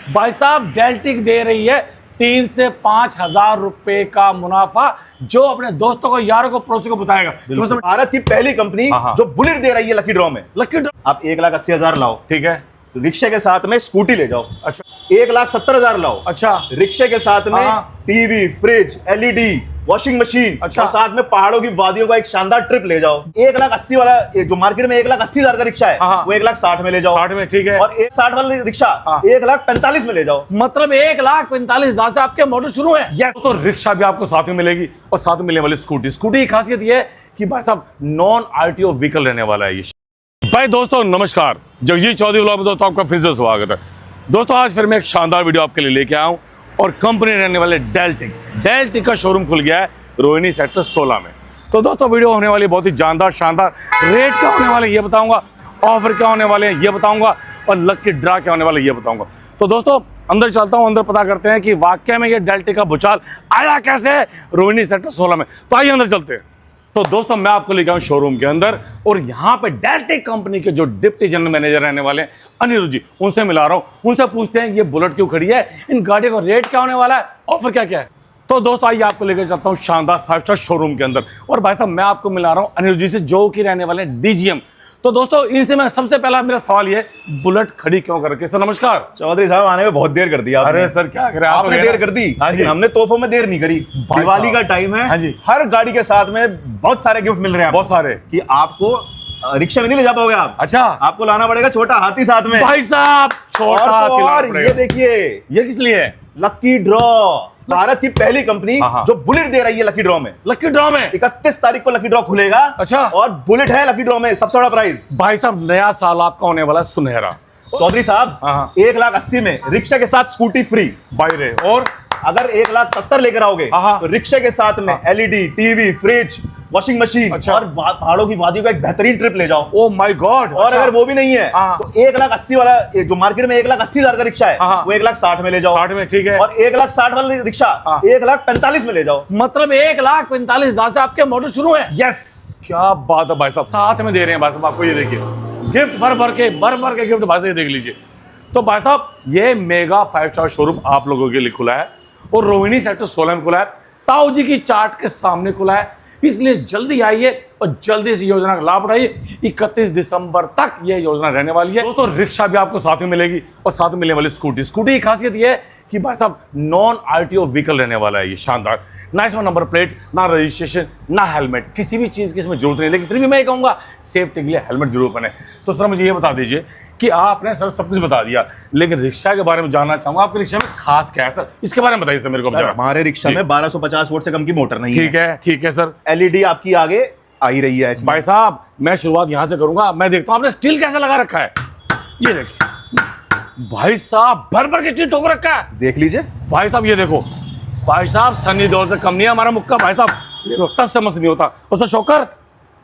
भाई साहब डेल्टिक दे रही है 3 से 5 हजार रुपए का मुनाफा, जो अपने दोस्तों को, यारों को, पड़ोसियों को बताएगा। भारत की पहली कंपनी जो बुलेट दे रही है लकी ड्रॉ में। लकी ड्रॉ आप 1,80,000 लाओ, ठीक है, रिक्शे के साथ में स्कूटी ले जाओ। अच्छा 1,70,000 लाओ, अच्छा, रिक्शे के साथ में TV, fridge, LED, washing machine, अच्छा, और साथ में पहाड़ों की वादियों का एक शानदार ट्रिप ले जाओ। 1,80,000 वाला जो मार्केट में 1,80,000 का रिक्शा है, वो 1,60,000 में ले जाओ। 60 में, ठीक है। और 1,60,000 वाला रिक्शा 1,45,000 में ले जाओ। मतलब 1,45,000 से आपके मोटर शुरू है। यस। तो रिक्शा भी आपको साथ में मिलेगी और साथ में मिलने वाली स्कूटी की खासियत ये है कि भाई साहब नॉन आरटीओ व्हीकल रहने वाला है ये। भाई दोस्तों नमस्कार, जगजीत चौधरी व्लॉग में दोस्तों आपका फिर से स्वागत है। दोस्तों आज फिर मैं एक शानदार वीडियो आपके लिए लेके आया हूं और कंपनी रहने वाले डेल्टिक का शोरूम खुल गया है रोहिणी सेक्टर 16 में। तो दोस्तों वीडियो होने वाली बहुत ही जानदार शानदार, रेट क्या होने वाले ये बताऊंगा, ऑफर क्या होने वाले हैं ये बताऊंगा, और लकी ड्रा क्या होने वाला ये बताऊंगा। तो दोस्तों अंदर चलता हूं, अंदर पता करते हैं कि वाकई में ये डेल्टिक का भूचाल आया कैसे रोहिणी सेक्टर 16 में। तो आइए अंदर चलते हैं। तो दोस्तों मैं आपको लेके आऊं शोरूम के अंदर, और यहाँ पे डेल्टिक कंपनी के जो डिप्टी जनरल मैनेजर रहने वाले हैं अनिरुद्ध जी, उनसे मिला रहा हूं। उनसे पूछते हैं ये बुलेट क्यों खड़ी है, इन गाड़ियों का रेट क्या होने वाला है, ऑफर क्या क्या है। तो दोस्तों आइए आपको लेकर चलता हूँ शानदार 5 स्टार शोरूम के अंदर, और भाई साहब मैं आपको मिला रहा हूँ अनिरुद्ध जी से, जो कि रहने वाले हैं डीजीएम। तो दोस्तों इनसे मैं सबसे पहला मेरा सवाल ये, बुलेट खड़ी क्यों कर रखी है? सर नमस्कार। चौधरी साहब आने में बहुत देर कर दी आपने। अरे सर क्या करें, आपने देर कर दी, हमने तोहफों में देर नहीं करी। दिवाली का टाइम है, हाँ जी, हर गाड़ी के साथ में बहुत सारे गिफ्ट मिल रहे हैं, बहुत सारे, कि आपको रिक्शा में नहीं ले जा पाओगे आप। अच्छा, आपको लाना पड़ेगा छोटा हाथी साथ में। भाई साहब छोटा हाथी लाना पड़ेगा। ये देखिए, ये किस लिए है? लकी ड्रॉ, भारत की पहली कंपनी जो बुलेट दे रही है लकी ड्रॉ में। लकी ड्रॉ में 31 तारीख को लकी ड्रॉ खुलेगा। अच्छा, और बुलेट है लकी ड्रॉ में, सबसे बड़ा प्राइस। भाई साहब नया साल आपका होने वाला सुनहरा। चौधरी साहब 1,80,000 में रिक्शा के साथ स्कूटी फ्री बाई रे, और अगर 1,70,000 लेकर आओगे तो रिक्शे के साथ में LED, TV, fridge, washing machine, अच्छा, और पहाड़ों की वादियों का एक बेहतरीन ट्रिप ले जाओ। Oh my God. और अगर वो भी नहीं है तो 1,80,000 वाला जो मार्केट में 1,80,000 का रिक्शा है, वो 1,60,000 में ले जाओ। 60 में, ठीक है। और 1,60,000 वाला रिक्शा 1,45,000 में ले जाओ। मतलब 1,45,000 से आपके मोटर शुरू है। यस, क्या बात है भाई साहब, साथ में दे रहे हैं भाई साहब आपको। ये देखिए गिफ्ट भर भर के गिफ्ट भाई साहब, ये देख लीजिए। तो भाई साहब ये मेगा 5 स्टार शोरूम आप लोगों के लिए खुला है, और रोहिणी सेक्टर 16 में खुला है, ताऊ जी की चाट के सामने खुला है। इसलिए जल्दी आइए और जल्दी इस योजना का लाभ उठाइए। 31 दिसंबर तक ये योजना रहने वाली है। दोस्तों रिक्शा भी आपको साथ में मिलेगी, और साथ में मिलने वाली स्कूटी की खासियत ये है कि भाई साहब नॉन आरटीओ व्हीकल रहने वाला है ये शानदार। ना इसमें नंबर प्लेट, ना रजिस्ट्रेशन, ना हेलमेट, किसी भी चीज़ की इसमें जरूरत नहीं, लेकिन फिर भी मैं कहूँगा सेफ्टी के लिए हेलमेट जरूर पहने। तो सर मुझे ये बता दीजिए कि आपने सर सब कुछ बता दिया, लेकिन रिक्शा के बारे में जानना चाहूँगा, आपके रिक्शा में खास क्या है सर, इसके बारे में बताइए सर मेरे को। हमारे रिक्शा में 1250 वोल्ट से कम की मोटर नहीं है। ठीक है सर। एलईडी आपकी आगे आ ही रही है। भाई साहब मैं शुरुआत यहाँ से करूँगा। मैं देखता हूँ आपने स्टील कैसे लगा रखा है, ये देखिए भाई साहब भर भर के स्टील ठोक रखा है, देख लीजिए भाई साहब। ये देखो भाई साहब सन्नी देओल से कम नहीं है हमारा मुक्का भाई साहब, देखो टच से मस नहीं होता। और सर शॉकर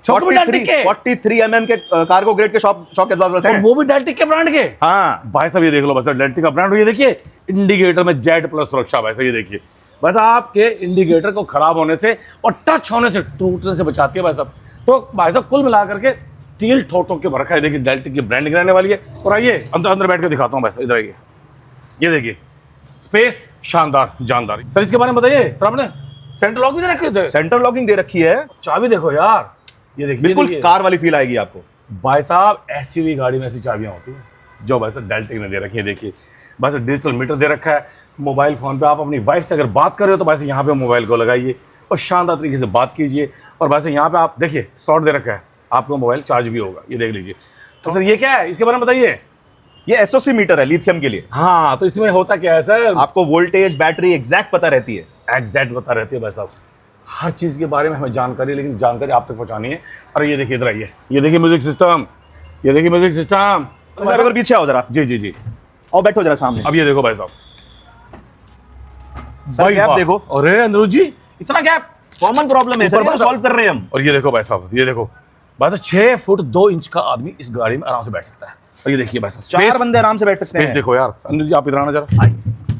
43 mm के कार्गो ग्रेड के शॉक एब्जॉर्बर हैं, वो भी डेल्टिक के ब्रांड के। हाँ भाई साहब ये देख लो बस डेल्टिक का ब्रांड। ये देखिए इंडिकेटर में जेड प्लस सुरक्षा भाई साहब, ये देखिए बस आपके इंडिकेटर को खराब होने से और टच होने से, टूटने से बचाती है भाई साहब। तो भाई साहब कुल मिलाकर के स्टील ठोक ठोक के भर रखा है। देखिए डेल्टिक की ब्रांडिंग रहने वाली है। और आइए अंदर बैठ के दिखाता हूँ भाई साहब, इधर आइए, ये देखिए स्पेस शानदार जानदार। सर इसके बारे में बताइए सर, आपने सेंटर लॉक भी दे रखी है? सेंटर लॉकिंग दे रखी है। चाबी देखो यार, ये देखिए बिल्कुल कार वाली फील आएगी आपको। भाई साहब एसयूवी गाड़ी में ऐसी चाबियां होती हैं जो भाई साहब डेल्टिक ने दे रखी है। देखिए भाई साहब डिजिटल मीटर दे रखा है। मोबाइल फ़ोन पे आप अपनी वाइफ से अगर बात कर रहे हो तो भाई साहब यहाँ पे मोबाइल को लगाइए और शानदार तरीके से बात कीजिए। और भाई साहब यहाँ पे आप देखिए स्लॉट दे रखा है, आपको मोबाइल चार्ज भी होगा, ये देख लीजिए। तो सर ये क्या है, इसके बारे में बताइए। ये एसओसी मीटर है लिथियम के लिए। हाँ तो इसमें होता क्या है सर, आपको वोल्टेज बैटरी एग्जैक्ट पता रहती है। एग्जैक्ट पता रहती है भाई साहब, हर चीज़ के बारे में हमें जानकारी, लेकिन जानकारी आप तक पहुँचानी है। अरे ये देखिए इधर आइए, ये देखिए म्यूजिक सिस्टम, ये देखिए म्यूजिक सिस्टम। अगर पीछे आओ जरा। जी और बैठो जरा सामने। अब ये देखो भाई साहब, भाई आप देखो। अरे अनिरुद्ध जी इतना गैप, कॉमन प्रॉब्लम है सर, सॉल्व कर रहे हैं हम। और ये देखो भाई साहब, ये देखो भाई साहब 6 फुट 2 इंच का आदमी इस गाड़ी में आराम से बैठ सकता है। और ये देखिए भाई साहब 4 बंदे आराम से बैठ सकते हैं। देखो यार अनिरुद्ध जी आप इधर आना जरा,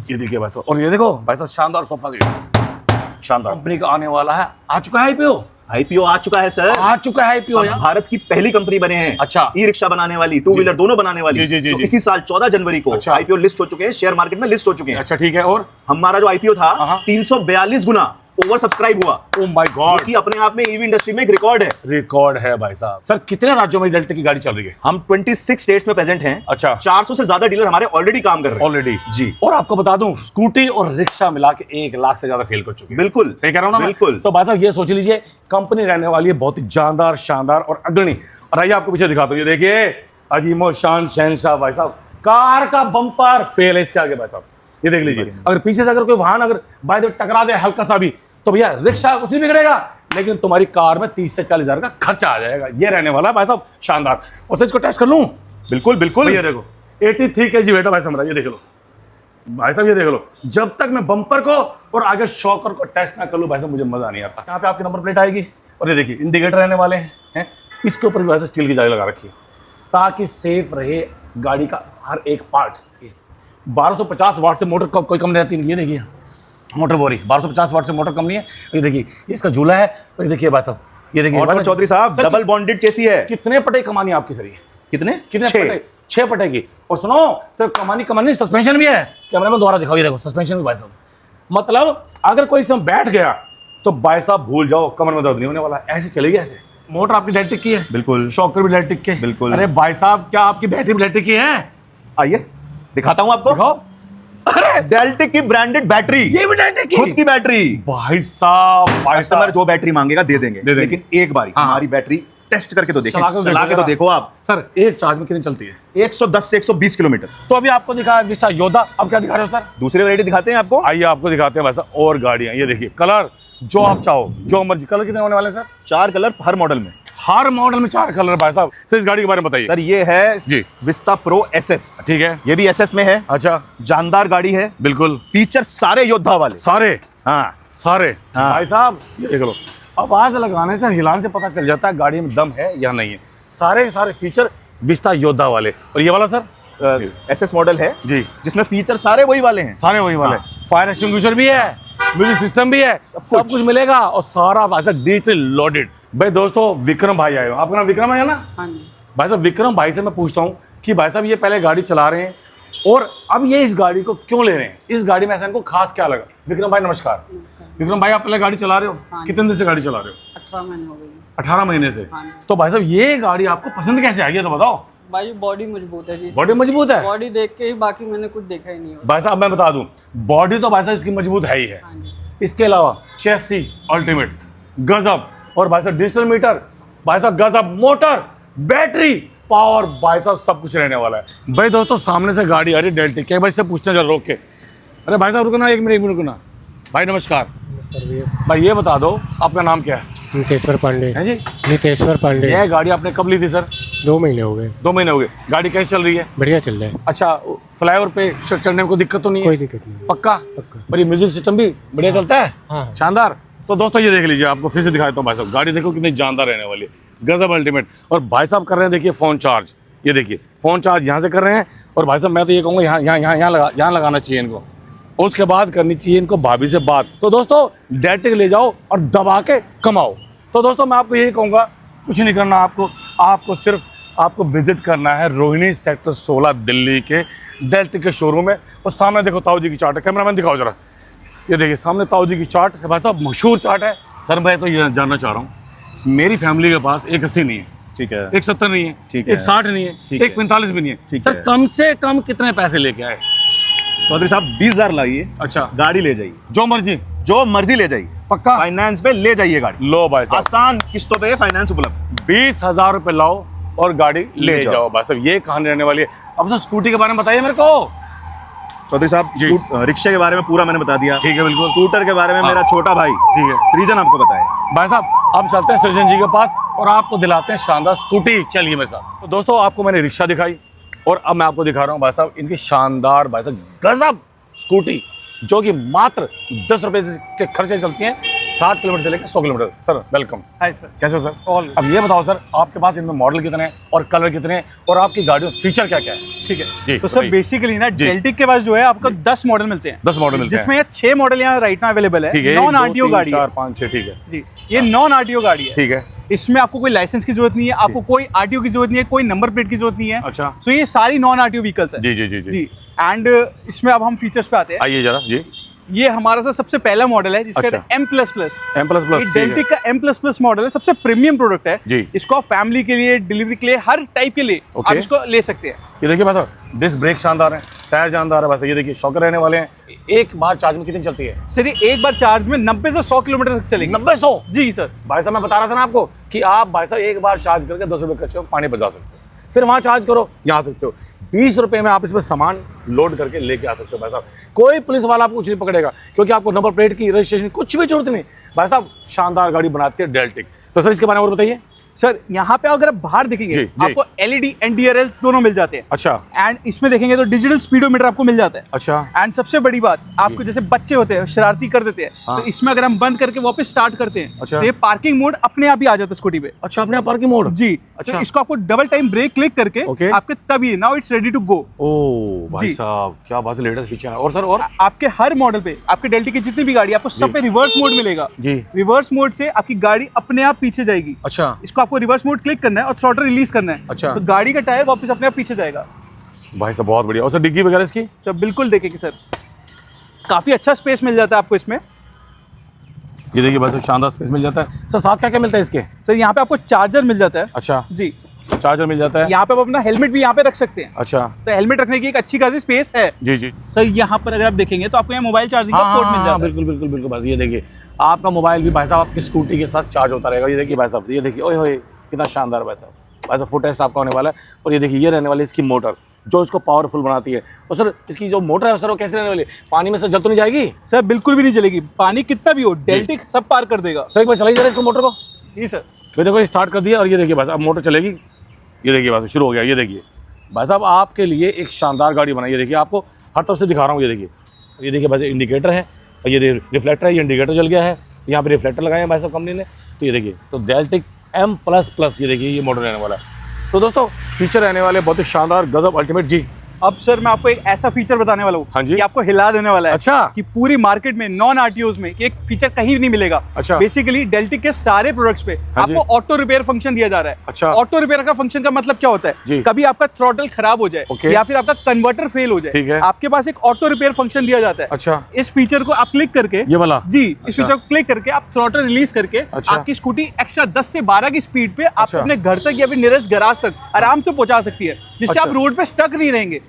ये देखिए भाई साहब। और ये देखो भाई साहब शानदार सोफा सेट, शानदार कंपनी का आने वाला है, आ चुका है आईपीओ। आईपीओ आ चुका है सर, आ चुका है आईपीओ अब यार। भारत की पहली कंपनी बने हैं। अच्छा। ई रिक्शा बनाने वाली, टू व्हीलर दोनों बनाने वाली। जी, जी, जी, तो जी। इसी साल 14 जनवरी को अच्छा। आईपीओ लिस्ट हो चुके हैं, शेयर मार्केट में लिस्ट हो चुके हैं। अच्छा ठीक है। और हमारा जो आईपीओ था हाँ। 342 गुना ओवर सब्सक्राइब हुआ, ओ माय गॉड, कि अपने आप में ईवी इंडस्ट्री में एक रिकॉर्ड है। रिकॉर्ड है भाई साहब। सर कितने राज्यों में डेल्टा की गाड़ी चल रही है? हम 26 स्टेट्स में प्रेजेंट हैं। अच्छा। 400 से ज्यादा डीलर हमारे ऑलरेडी काम कर रहे हैं। ऑलरेडी जी। और आपको बता दूं, स्कूटी और रिक्शा मिला के 1 लाख से ज्यादा सेल कर चुके हैं। बिल्कुल सही कह रहा हूं ना मैं? बिल्कुल। तो भाई साहब ये सोच लीजिए, कंपनी रहने वाली है बहुत ही जानदार, शानदार और अग्रणी। और आइए आपको पीछे दिखाता हूं, ये देखिए अजीमो शान शहनशाह भाई साहब, कार का बम्पर फेल है इसके आगे भाई साहब। ये देख लीजिए, अगर पीछे से अगर कोई वाहन अगर बाय द वे टकरा जाए हल्का सा भी, तो भैया रिक्शा उसी बिगड़ेगा, लेकिन तुम्हारी कार में 30 से 40 हजार का खर्चा आ जाएगा। ये रहने वाला है भाई साहब शानदार। और सर इसको टेस्ट कर लूं? बिल्कुल बिल्कुल। ये देखो 83 kg वेट है भाई साहब, ये देख लो भाई साहब, ये देख लो। जब तक मैं बम्पर को और आगे शॉकर को टेस्ट ना कर लूं भाई साहब, मुझे मजा नहीं आता। यहाँ पे आपकी नंबर प्लेट आएगी और ये देखिए इंडिकेटर रहने वाले हैं। इसके ऊपर भी वैसे स्टील की जाली लगा रखी है ताकि सेफ रहे गाड़ी का हर एक पार्ट। 1250 वाट से मोटर कोई कम नहीं रहती। ये देखिए मोटर बोरी 1250 वाट से मोटर कम नहीं है। ये देखिए ये इसका झूला है। और ये देखिए भाई साहब, ये देखिए और चौधरी साहब, डबल बॉन्डेड चेसी है। कितने पटे कमानी है आपकी सर? ये कितने कितने 6 पटे? 6 पटे की। और सुनो सर, कमानी सस्पेंशन भी है। कैमरा में दोबारा दिखाओ, ये देखो सस्पेंशन भी भाई साहब। मतलब अगर कोई इसमें बैठ गया तो भाई साहब भूल जाओ, कमर में दर्द नहीं होने वाला। ऐसे चलेगी ऐसे। मोटर आपकी इलेक्ट्रिक की है? बिल्कुल। शॉकर भी इलेक्ट्रिक के? बिल्कुल। अरे भाई साहब, क्या आपकी बैटरी भी इलेक्ट्रिक की है? आइए दिखाता हूं आपको। दिखाओ। अरे डेल्टिक की ब्रांडेड बैटरी, ये भी इलेक्ट्रिक की? खुद की बैटरी। भाई साहब कस्टमर जो बैटरी मांगेगा दे देंगे, दे देंगे। लेकिन एक बार हाँ। हमारी बैटरी टेस्ट करके तो देखें, चला के तो देखो आप। सर एक चार्ज में कितनी चलती है? 110 से 120 किलोमीटर। तो अभी आपको दिखाया विस्टा योद्धा, अब क्या दिखा रहे हो सर? दूसरी वैरायटी दिखाते हैं आपको। आइए आपको दिखाते हैं भाई साहब और गाड़ियां। ये देखिए कलर जो आप चाहो, जो मर्जी कलर। कितने होने वाले हैं सर? 4 कलर हर मॉडल में। हर मॉडल में 4 कलर भाई साहब। सर इस गाड़ी के बारे में बताइए। सर ये है जी। Vista pro SS. ठीक है, ये भी एसएस में है। अच्छा जानदार गाड़ी है, बिल्कुल। फीचर सारे योद्धा वाले। सारे हाँ सारे हाँ। भाई साहब ये देख लो, आवाज लगाने से हिलाने से पता चल जाता है गाड़ी में दम है या नहीं है। सारे सारे फीचर विस्टा योद्धा वाले। और ये वाला सर एसएस मॉडल है जी, जिसमें फीचर सारे वही वाले हैं। सारे वही वाले। फायर एक्सटिंग्विशर भी है, म्यूजिक सिस्टम भी है, सब कुछ मिलेगा और सारा भाई साहब डिजिटल लोडेड। भाई दोस्तों विक्रम भाई आए हो, आपका नाम विक्रम है ना? हाँ जी। भाई साहब विक्रम भाई से मैं पूछता हूँ कि भाई साहब ये पहले गाड़ी चला रहे हैं और अब ये इस गाड़ी को क्यों ले रहे हैं? इस गाड़ी में ऐसा इनको खास क्या लगा? विक्रम भाई नमस्कार। विक्रम भाई आप पहले गाड़ी चला रहे हो? हाँ। कितने दिन से गाड़ी चला रहे हो? 18 महीने हो गई। 18 महीने से। हाँ। तो भाई साहब ये गाड़ी आपको पसंद कैसे आई है तो बताओ। भाई बॉडी मजबूत है जी। बॉडी मजबूत है? बॉडी देख के ही बाकी मैंने कुछ देखा ही नहीं होगा। भाई साहब मैं बता दूं, बॉडी तो भाई साहब इसकी मजबूत है ही है। हाँ जी। इसके अलावा चेसी अल्टीमेट गजब, और भाई साहब डिजिटल मीटर, भाई साहब गजब, मोटर, बैटरी, पावर, भाई साहब सब कुछ रहने वाला है। भाई दोस्तों सामने से गाड़ी आ रही है डेल्टिक के, भाई से पूछने चल रोक के। अरे भाई साहब रुकना, एक मिनट रुकना। भाई नमस्कार। भाई ये बता दो आपका नाम क्या है? नितेश्वर पांडे। है जी? नितेश्वर पांडे। ये गाड़ी आपने कब ली थी सर? 2 महीने हो गए। 2 महीने हो गए। गाड़ी कैसे चल रही है? बढ़िया चल रहा है। अच्छा, फ्लाईओवर पे चढ़ने में कोई दिक्कत तो नहीं है? कोई दिक्कत नहीं। पक्का? पक्का। और ये म्यूजिक सिस्टम भी बढ़िया चलता है? हाँ। शानदार। तो दोस्तों ये देख लीजिए, आपको फिर से दिखाता हूँ भाई साहब, गाड़ी देखो कितनी जानदार रहने वाली है, गजब अल्टीमेट। और भाई साहब कर रहे हैं देखिए फ़ोन चार्ज। ये देखिए फ़ोन चार्ज यहाँ से कर रहे हैं। और भाई साहब मैं तो ये कहूँगा यहाँ लगाना चाहिए इनको, और उसके बाद करनी चाहिए इनको भाभी से बात। तो दोस्तों डेल्टिक ले जाओ और दबा के कमाओ। तो दोस्तों मैं आपको यही कहूँगा, कुछ नहीं करना आपको सिर्फ आपको विजिट करना है रोहिणी सेक्टर 16 दिल्ली के डेल्टिक के शोरूम में। और सामने देखो ताऊ जी की चार्ट है, कैमरामैन दिखाओ जरा। ये देखिए सामने ताऊ जी की चार्ट है भाई साहब, मशहूर चार्ट है। सर मैं तो ये जानना चाह रहा हूँ, मेरी फैमिली के पास 180 नहीं है, ठीक है, 170 नहीं है, ठीक है, 160 नहीं है, ठीक है, 145 भी नहीं है। ठीक सर है। कम से कम कितने पैसे लेके आए? चौधरी साहब 20,000 लाइए, अच्छा गाड़ी ले जाइए, जो मर्जी, जो मर्जी ले जाइए, पक्का फाइनेंस पे ले जाइए गाड़ी। लो भाई साहब, आसान किस्तों पे फाइनेंस उपलब्ध। 20,000 रुपये लाओ और गाड़ी ले जाओ भाई साहब। ये कहानी रहने वाली है। अब सर स्कूटी के बारे में बताइए मेरे को। चौधरी साहब जी। रिक्शे के बारे में पूरा मैंने बता दिया। ठीक है बिल्कुल। स्कूटर के बारे में हाँ। मेरा छोटा भाई ठीक है सृजन आपको बताए। भाई साहब, अब चलते हैं सृजन जी के पास और आपको दिलाते हैं शानदार स्कूटी। चलिए मेरे साथ। तो दोस्तों आपको मैंने रिक्शा दिखाई और अब मैं आपको दिखा रहा हूँ भाई साहब इनकी शानदार भाई साहब गजब स्कूटी, जो कि मात्र 10 रुपए के खर्चे चलती हैं, 7 किलोमीटर से लेकर 100 kilometre. Sir welcome. Hi sir. कैसे हो सर? All good। अब ये बताओ सर, आपके पास इनमें मॉडल कितने हैं और कलर कितने हैं और आपकी गाड़ियों में फीचर क्या क्या है? ठीक है। जी, तो सर बताइए। बेसिकली ना जी। डेल्टिक के पास जो है आपको 10 मॉडल मिलते हैं। 10 मॉडल मिलते हैं, जिसमें 6 मॉडल यहाँ राइट नाउ अवेलेबल ठीक है। है। नॉन आरटीओ गाड़ी है। 4 5 6, ठीक है जी, ये नॉन आरटीओ गाड़ी है। ठीक है। इसमें आपको कोई लाइसेंस की जरूरत नहीं है, आपको कोई आरटीओ की जरूरत नहीं है, कोई नंबर प्लेट की जरूरत नहीं है। अच्छा। सो ये सारी नॉन आरटीओ व्हीकल्स है। जी जी जी जी, जी। एंड इसमें अब हम फीचर्स पे आते हैं। आइए जरा जी। ये हमारा सा सबसे पहला मॉडल है जिसका अच्छा। M++। M++, ये डेल्टिक का M++ मॉडल है, सबसे प्रीमियम प्रोडक्ट है जी। इसको आप फैमिली के लिए, डिलीवरी के लिए, हर टाइप के लिए ओके। आप इसको ले सकते हैं। ये देखिए भाई साहब, डिस्क ब्रेक शानदार है, टायर शानदार है। वैसे ये देखिए शॉकर रहने वाले हैं। एक बार चार्ज में कितनी चलती है? सर ये एक बार चार्ज में 90 से 100 किलोमीटर तक चलेगी। 90-100? जी सर। भाई साहब मैं बता रहा था ना आपको कि आप भाई साहब एक बार चार्ज करके 10 रुपये खर्च पानी पर जा सकते हो, फिर वहाँ चार्ज करो, यहाँ आ सकते हो। 20 रुपये में आप इसमें सामान लोड करके लेके आ सकते हो। भाई साहब कोई पुलिस वाला आपको कुछ नहीं पकड़ेगा, क्योंकि आपको नंबर प्लेट की, रजिस्ट्रेशन कुछ भी जरूरत नहीं। भाई साहब शानदार गाड़ी बनाती है डेल्टिक। तो सर इसके बारे में और बताइए। सर यहाँ पे अगर आप बाहर देखेंगे जी, जी। आपको LED एंड DRL दोनों मिल जाते हैं। अच्छा एंड इसमें देखेंगे तो डिजिटल स्पीडोमीटर आपको मिल जाता है। अच्छा। एंड सबसे बड़ी बात, आपको जैसे बच्चे होते हैं शरारती कर देते हैं, हाँ। तो इसमें अगर हम बंद करके वापस स्टार्ट करते हैं अच्छा। तो ये पार्किंग मोड अपने आप ही आ जाता है स्कूटी पे। अच्छा, अपने आप पार्किंग मोड? जी। अच्छा। तो इसको आपको डबल टाइम ब्रेक क्लिक करके ओके। आपके तभी now it's ready to go. ओ भाई जी। साहब क्या बात है, लेटेस्ट फीचर है। और सर और आपके हर मॉडल पे, आपके डेल्टिक की जितनी भी गाड़ी आपको सब पे रिवर्स मोड मिलेगा। जी। रिवर्स मोड से आपकी गाड़ी अपने आप पीछे जाएगी। अच्छा इसको आपको रिवर्स मोड क्लिक करना है और थ्रॉटल रिलीज करना है। अच्छा। तो गाड़ी का टायर वापस अपने आप पीछे जाएगा। भाई साहब बहुत बढ़िया। और सर डिग्गी वगैरह इसकी? सर बिल्कुल देखेंगे सर, काफी अच्छा स्पेस मिल जाता है आपको इसमें। ये देखिए बस शानदार स्पेस मिल जाता है। सर साथ क्या क्या मिलता है इसके? सर यहाँ पे आपको चार्जर मिल जाता है। अच्छा, जी। चार्जर मिल जाता है। यहाँ पे आप अपना हेलमेट भी यहाँ पे रख सकते हैं। अच्छा। तो हेलमेट रखने की एक अच्छी खासी स्पेस है। जी जी। सर यहाँ पर अगर आप देखेंगे तो आपको यहाँ मोबाइल चार्जिंग का पोर्ट मिल जाता है। बिल्कुल बिल्कुल बिल्कुल। बस ये देखिए आपका मोबाइल भी भाई साहब आपकी स्कूटी के साथ चार्ज होता रहेगा। ये देखिए भाई साहब, ये देखिए ओए होए कितना शानदार भाई साहब। भाई साहब फुट टेस्ट आपका होने वाला है। और ये देखिए ये रहने वाली इसकी मोटर जो इसको पावरफुल बनाती है। और सर इसकी जो मोटर है सर वो कैसे रहने वाली है? पानी में से जल तो नहीं जाएगी? सर बिल्कुल भी नहीं चलेगी, पानी कितना भी हो डेल्टिक सब पार कर देगा। सर एक बार चलाइए जरा इसको मोटर को। जी सर। ये देखो स्टार्ट कर दिया और ये देखिए भाई साहब मोटर चलेगी। ये देखिए भाई साहब शुरू हो गया। ये देखिए भाई साहब आपके लिए एक शानदार गाड़ी बनाई। ये देखिए आपको हर तरफ से दिखा रहा हूँ। ये देखिए भाई साहब इंडिकेटर है और ये रिफ्लेक्टर है। ये इंडिकेटर जल गया है, यहाँ पे रिफ्लेक्टर लगाए हैं भाई साहब कंपनी ने। तो ये देखिए तो डेल्टिक M++, ये देखिए ये मॉडल रहने वाला है। तो दोस्तों फीचर रहने वाले बहुत ही शानदार, गजब, अल्टीमेट। जी अब सर मैं आपको एक ऐसा फीचर बताने वाला हूँ हाँ जी। कि आपको हिला देने वाला है। अच्छा। कि पूरी मार्केट में नॉन आरटीओज में एक फीचर कहीं नहीं मिलेगा। अच्छा। बेसिकली डेल्टिक के सारे प्रोडक्ट्स पे हाँ जी। आपको ऑटो रिपेयर फंक्शन दिया जा रहा है। अच्छा। ऑटो रिपेयर का फंक्शन का मतलब क्या होता जी। है? कभी आपका थ्रॉटल खराब हो जाए ओके। या फिर आपका कन्वर्टर फेल हो ठीक जाए, है। आपके पास एक ऑटो रिपेयर फंक्शन दिया जाता है। अच्छा। इस फीचर को आप क्लिक करके, ये वाला? जी, इस अच्छा। फीचर को क्लिक करके आप थ्रॉटल रिलीज करके अच्छा। आपकी स्कूटी एक्स्ट्रा 10 से 12 की स्पीड पे आपको अच्छा। अपने घर तक या फिर नियरेस्ट गैराज तक आराम से पहुंचा सकती है, जिससे अच्छा। आप रोड पे स्टक नहीं रहेंगे।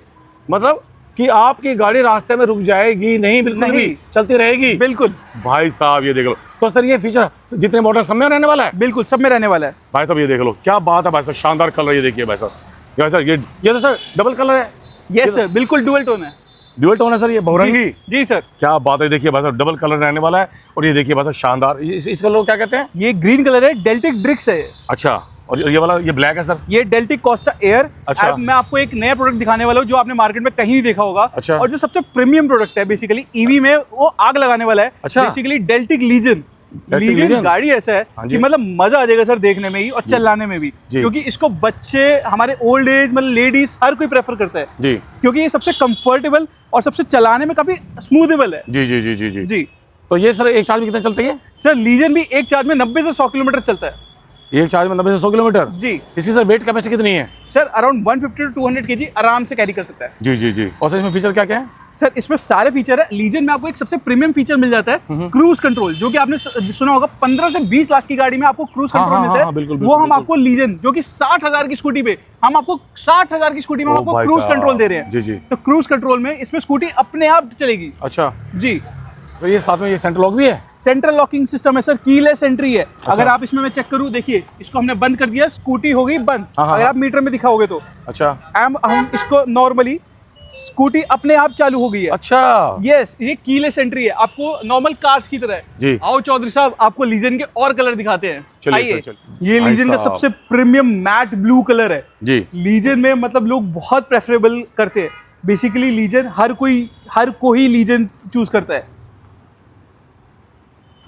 मतलब कि आपकी गाड़ी रास्ते में रुक जाएगी नहीं? बिल्कुल नहीं। भी चलती रहेगी। बिल्कुल भाई साहब ये देख लो। तो सर ये फीचर जितने मॉडल सब में रहने वाला है? बिल्कुल सब में रहने वाला है। भाई साहब ये देख लो क्या बात है भाई साहब, शानदार कलर। ये देखिए भाई साहब, ये सर ये तो सर डबल कलर है। यस सर, बिल्कुल डुअल टोन है। ड्यूअल टोन है सर, ये बहुरंगी। जी सर। क्या बात है, देखिए भाई साहब डबल कलर रहने वाला है। और ये देखिए भाई साहब शानदार, इस कलर को क्या कहते हैं? ये ग्रीन कलर है, डेल्टिक ड्रिक्स है। अच्छा। और ये वाला ये ब्लैक है सर? ये डेल्टिक कोस्टा एयर। अच्छा। अब मैं आपको एक नया प्रोडक्ट दिखाने वाला हूँ जो आपने मार्केट में कहीं नहीं देखा होगा। अच्छा। और जो सबसे प्रीमियम प्रोडक्ट है बेसिकली ईवी में, वो आग लगाने वाला है। अच्छा। Basically Deltic Legion. Legion? Legion गाड़ी ऐसा है हाँ जी। कि मतलब मजा आ जाएगा सर देखने में ही और चलाने में भी, जी। क्योंकि इसको बच्चे, हमारे ओल्ड एज, मतलब लेडीज, हर कोई प्रेफर करता है। जी क्योंकि ये सबसे कंफर्टेबल और सबसे चलाने में काफी स्मूथेबल है। जी जी जी जी जी जी तो ये सर एक चार्ज में कितना चलते हैं? सर लीजन भी एक चार्ज में 90 से 100 किलोमीटर चलता है। एक चार्ज में 90 से 100 किलोमीटर? जी। इसकी सर वेट कैपेसिटी कितनी है? सर अराउंड 150 टू 200 kg आराम से कैरी कर सकता है। जी जी जी। और सर इसमें फीचर क्या क्या है? सर इसमें सारे फीचर है। लीजन में आपको एक सबसे प्रीमियम फीचर मिल जाता है, क्रूज कंट्रोल, जो कि आपने सुना होगा 15 से 20 लाख की गाड़ी में आपको क्रूज हाँ, कंट्रोल हाँ, मिलता हाँ, बिल्कुल, है। वो बिल्कुल, हम आपको लीजन, जो कि 60,000 की स्कूटी पे, हम आपको 60,000 की स्कूटी में हम ओ आपको भाई क्रूज साहब। कंट्रोल दे रहे हैं। जी जी। तो क्रूज कंट्रोल में इसमें स्कूटी अपने आप चलेगी। अच्छा। जी। तो ये साथ में ये सेंट्रल लॉक भी है? सेंट्रल लॉकिंग सिस्टम है सर, कीलेस एंट्री है। अगर आप इसमें मैं चेक करूं, देखिए इसको हमने बंद कर दिया, स्कूटी हो गई बंद। हाँ, अगर आप मीटर में दिखाओगे तो अच्छा। हम इसको नॉर्मली, स्कूटी अपने आप चालू हो गई है। अच्छा। यस, ये कीलेस एंट्री है, आपको नॉर्मल कार्स की तरह है। जी। आओ चौधरी साहब, आपको लीजन के और कलर दिखाते हैं। चलिए आइए। सर, चलिए। ये भाई लीजन का साहब। सबसे प्रीमियम मैट ब्लू कलर है। जी। लीजन में मतलब लोग बहुत प्रेफरेबल करते हैं। बेसिकली लीजन हर कोई लीजन चूज करता है।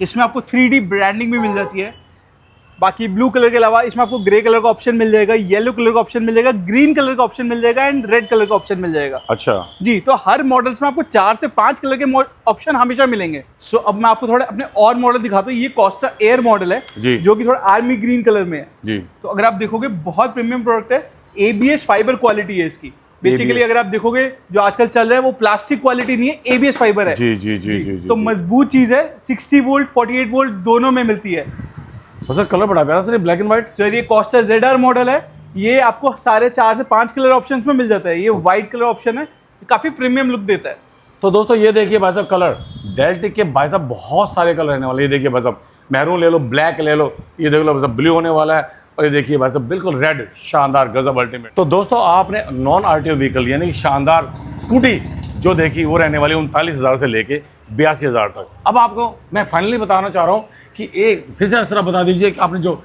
इसमें आपको 3D ब्रांडिंग भी मिल जाती है। बाकी ब्लू कलर के अलावा इसमें आपको ग्रे कलर का ऑप्शन मिल जाएगा, येलो कलर का ऑप्शन मिल जाएगा, ग्रीन कलर का ऑप्शन मिल जाएगा एंड रेड कलर का ऑप्शन मिल जाएगा। अच्छा जी, तो हर मॉडल्स में आपको 4 से 5 कलर के ऑप्शन हमेशा मिलेंगे। सो अब मैं आपको थोड़े अपने और मॉडल दिखाता हूँ। ये कोस्टा एयर मॉडल है जी, जो कि थोड़ा आर्मी ग्रीन कलर में है जी। तो अगर आप देखोगे बहुत प्रीमियम प्रोडक्ट है। ABS फाइबर क्वालिटी है इसकी। बेसिकली अगर आप देखोगे जो आजकल चल रहा है वो प्लास्टिक क्वालिटी नहीं है, ABS फाइबर है। जी जी जी जी, तो मजबूत चीज है। 60 वोल्ट 48 वोल्ट दोनों में मिलती है। सर कलर बड़ा प्यारा sir, black and white. Sir ये कोस्टा ZR मॉडल है। ये आपको सारे 4 से 5 कलर ऑप्शंस में मिल जाता है। ये व्हाइट कलर ऑप्शन है, काफी प्रीमियम लुक देता है। तो दोस्तों ये देखिए भाई साहब कलर, डेल्टिक के भाई साहब बहुत सारे कलर रहने वाले। ये देखिए भाई साहब मैरून ले लो, ब्लैक ले लो, ये देख लो भाई साहब ब्लू होने वाला है, और ये देखिए भाई साहब बिल्कुल रेड, शानदार, गजब, अल्टीमेट। तो दोस्तों आपने नॉन RTO व्हीकल यानी कि शानदार स्कूटी जो देखी वो रहने वाली 39,000 से लेके 82,000 तक। अब आपको मैं फाइनली बताना चाह रहा हूँ कि एक फिर से असरा बता दीजिए कि आपने जो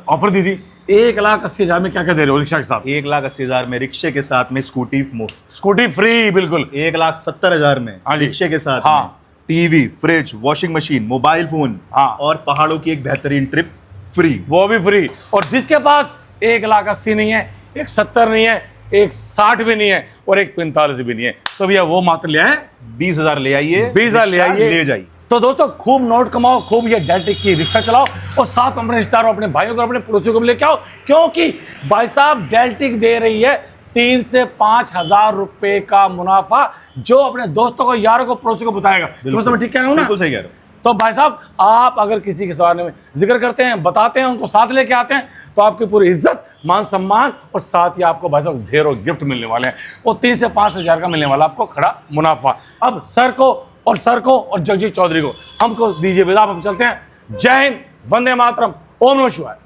ऑफर दी थी 1,80,000 में क्या क्या दे रहे हो रिक्शा के साथ? 1,80,000 में रिक्शे के साथ में स्कूटी मुफ्त। स्कूटी फ्री बिल्कुल। 1,70,000 में हाँ जी। रिक्शे के साथ हाँ। में TV, fridge, washing machine, mobile phone, हाँ। और पहाड़ों की एक बेहतरीन ट्रिप फ्री, वो भी फ्री। और जिसके पास 1,80,000 नहीं है, 1,70,000 नहीं है, 1,60,000 भी नहीं है और 1,45,000 भी नहीं है, तो भैया वो मात्र ले आए 20,000 ले आइए, 20,000 ले आइए, ले जाइए। तो दोस्तों खूब नोट कमाओ, खूब ये डेल्टिक की रिक्शा चलाओ और साथ अपने रिश्तेदारों, अपने भाइयों को, अपने पड़ोसियों को भी लेके आओ, क्योंकि भाई साहब डेल्टिक दे रही है 3 से 5,000 रुपए का मुनाफा, जो अपने दोस्तों को, यारों को, पड़ोसियों को बताएगा। दोस्तों मैं ठीक कह रहा हूँ ना? बिल्कुल सही कह रहे हो। तो भाई साहब आप अगर किसी के बारे में जिक्र करते हैं, बताते हैं, उनको साथ लेके आते हैं, तो आपकी पूरी इज्जत, मान सम्मान और साथ ही आपको भाई साहब ढेरों गिफ्ट मिलने वाले हैं। वो 3 से 5,000 का मिलने वाला आपको खड़ा मुनाफा। अब सर को और जगजीत चौधरी को हमको दीजिए विदा, हम चलते हैं। जय हिंद, वंदे मातरम, ओम नमः शिवाय।